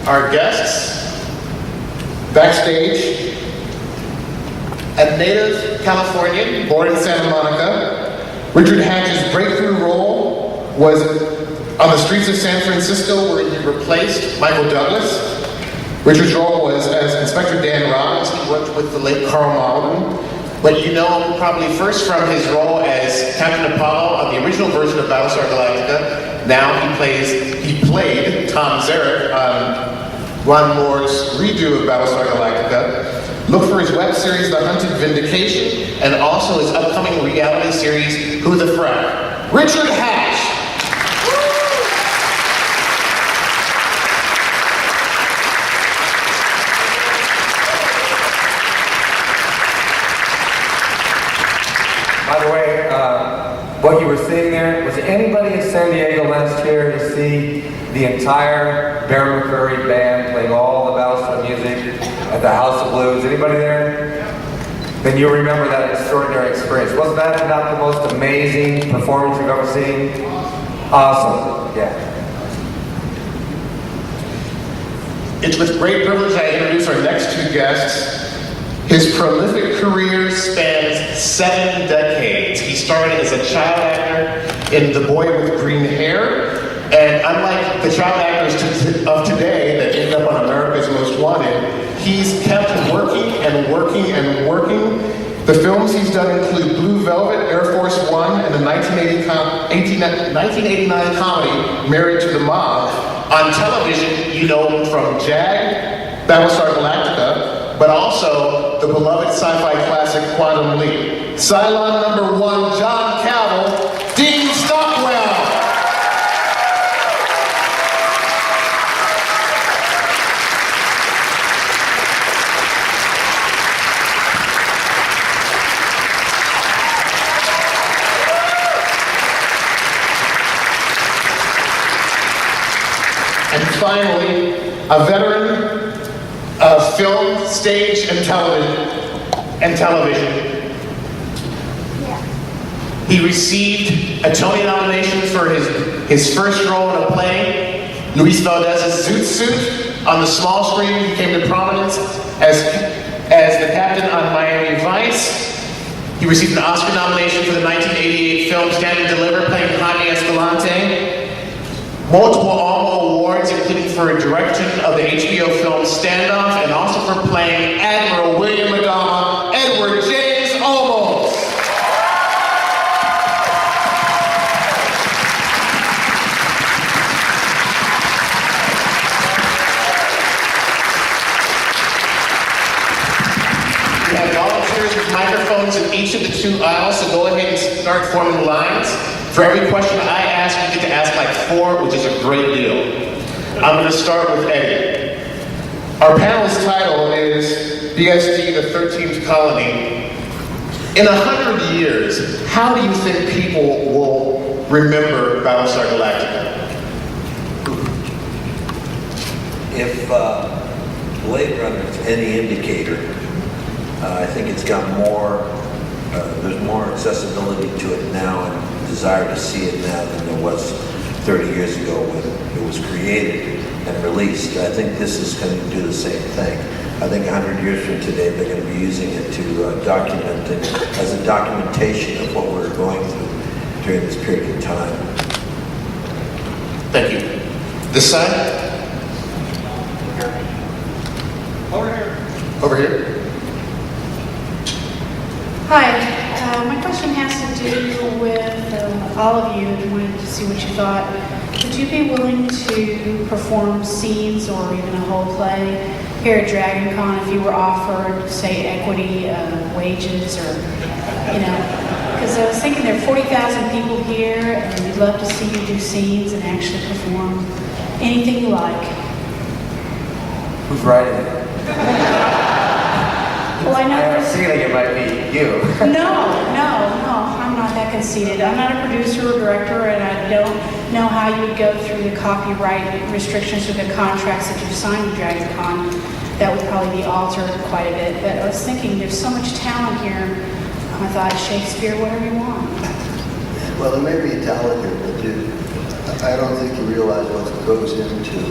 Our guests, backstage, a native Californian born in Santa Monica, Richard Hatch's breakthrough role was on the streets of San Francisco, where he replaced Michael Douglas. Richard's role was as Inspector Dan Robbins. He worked with the late Carl Malden. But you know him probably first from his role as Captain Apollo on the original version of BattleStar Galactica. Now he played Tom Zarek on Ron Moore's redo of BattleStar Galactica. Look for his web series, The Hunted Vindication, and also his upcoming reality series, Who the Frack? Richard Hatch! By the way, what you were seeing there, was anybody in San Diego last year to see the entire Bear McCreary band playing all the BattleStar music at the House of Blues? Anybody there? Then you'll remember that extraordinary experience. Wasn't that about the most amazing performance you've ever seen? Awesome. Yeah. It's with great privilege I introduce our next two guests. His prolific career spans 7 decades. He started as a child actor in The Boy with Green Hair, and unlike the child actors of today that end up on America's Most Wanted, he's kept working and working and working. The films he's done include Blue Velvet, Air Force One, and the 1989 comedy Married to the Mob. On television, you know him from JAG, Battlestar Galactica, but also the beloved sci-fi classic Quantum Leap. Cylon number 1, John Cavill, Dean Stockwell. And finally, a veteran of film, stage, and television. He received a Tony nomination for his first role in a play, Luis Valdez's Zoot Suit. On the small screen, he came to prominence as the captain on Miami Vice. He received an Oscar nomination for the 1988 film Stand and Deliver, playing Jaime Escalante. Multiple Almo Awards, including for direction of the HBO film Standoff, and also for playing Admiral William Adama, Edward James Olmos. We have volunteers with microphones in each of the 2 aisles, so go ahead and start forming lines. For every question I ask, you get to ask like 4, which is a great deal. I'm going to start with Eddie. Our panel's title is BSD, the 13th Colony. In 100 years, how do you think people will remember Battlestar Galactica? If Blade Runner is any indicator, I think it's got more, there's more accessibility to it now and desire to see it now than there was 30 years ago when it was created and released. I think this is going to do the same thing. I think 100 years from today, they're going to be using it to document it as a documentation of what we're going through during this period of time. Thank you. This side? Over here. Over here? Hi. My question has to do with all of you, and wanted to see what you thought. Would you be willing to perform scenes or even a whole play here at DragonCon if you were offered, say, equity wages or, because I was thinking there are 40,000 people here, and we'd love to see you do scenes and actually perform anything you like. Who's writing it? Well, I know I have a feeling it might be you. No, I'm not that conceited. I'm not a producer or director, and I don't know how you would go through the copyright restrictions or the contracts that you've signed with DragonCon. That would probably be altered quite a bit. But I was thinking, there's so much talent here. I thought, Shakespeare, whatever you want. Well, there may be talent here, but I don't think you realize what goes into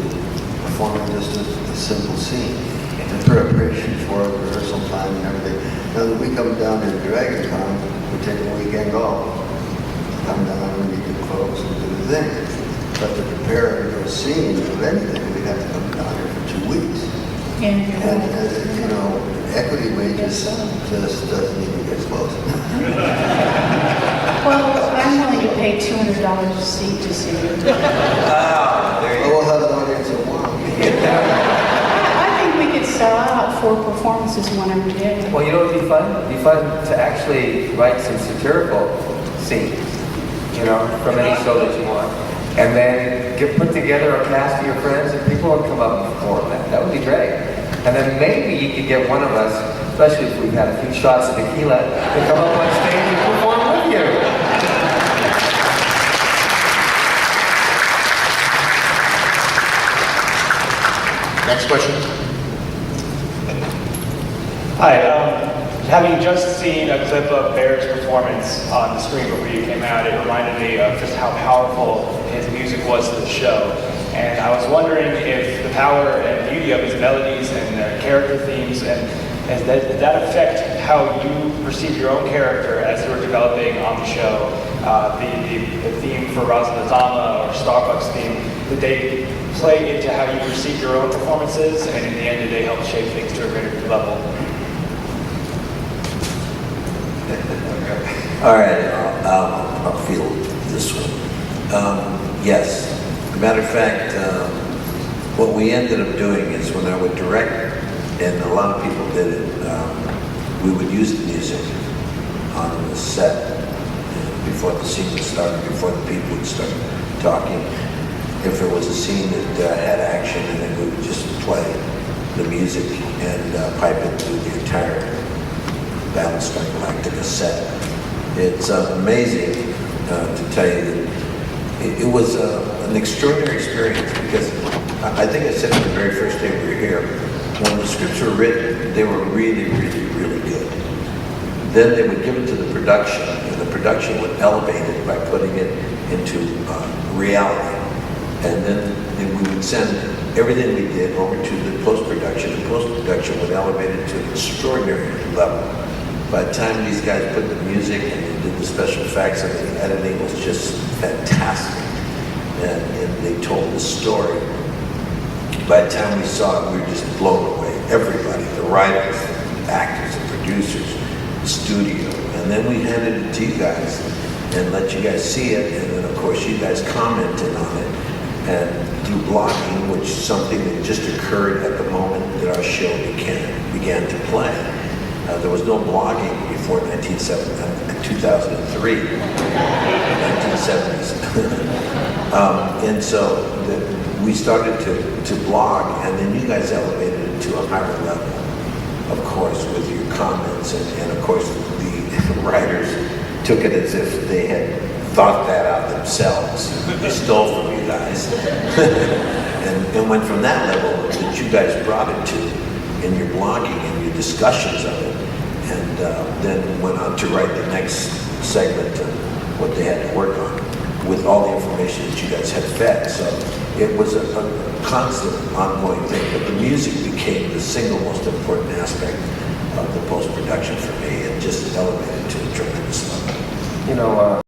performing just a simple scene. The preparation for it, rehearsal time and everything. Now that we come down to DragonCon, we take a weekend off. Come down and meet the folks and do the thing. But to prepare a scene of anything, we'd have to come down here for 2 weeks. And And you know, equity wages just doesn't even get close. well, I'm willing to pay $200 a seat to see you. We'll have an audience of one. I think we could sell out 4 performances one every day. Well, you know what would be fun? It'd be fun to actually write some satirical scenes, you know, from any show that you want. And then put together a cast of your friends and people would come up and perform that. That would be great. And then maybe you could get one of us, especially if we've had a few shots of tequila, to come up on stage and perform with you. Next question. Hi, having just seen a clip of Bear's performance on the screen before you came out, it reminded me of just how powerful his music was to the show. And I was wondering if the power and beauty of his melodies and character themes, and did that affect how you perceive your own character as you were developing on the show? The theme for Razanazama or Starbucks theme, did they play into how you perceive your own performances, and in the end, did they help shape things to a greater level? All right, I'll field this one. Yes. Matter of fact, what we ended up doing is when I would direct, and a lot of people did it, we would use the music on the set before the scene would start, before the people would start talking. If there was a scene that had action, and then we would just play the music and pipe it through the entire BattleStar Galactica set. It's amazing to tell you that it was an extraordinary experience because I think I said it the very first day we were here, when the scripts were written, they were really, really, really good. Then they would give it to the production, and the production would elevate it by putting it into reality. And then we would send everything we did over to the post-production. The post-production would elevate it to an extraordinary level. By the time these guys put the music and they did the special effects and the editing was just fantastic. And they told the story. By the time we saw it, we were just blown away. Everybody, the writers, the actors, the producers, the studio. And then we handed it to you guys and let you guys see it. And then, of course, you guys commented on it. And through blogging, which is something that just occurred at the moment that our show began to play. There was no blogging before 2003, 1970s. And so we started to blog, and then you guys elevated it to a higher level, of course, with your comments. And of course, the writers took it as if they had thought that out themselves. They stole from you guys. and went from that level that you guys brought it to in your blogging and your discussions of it. And then went on to write the next segment of what they had to work on with all the information that you guys had fed. So it was a constant ongoing thing, but the music became the single most important aspect of the post-production for me and just elevated to a tremendous level. You know,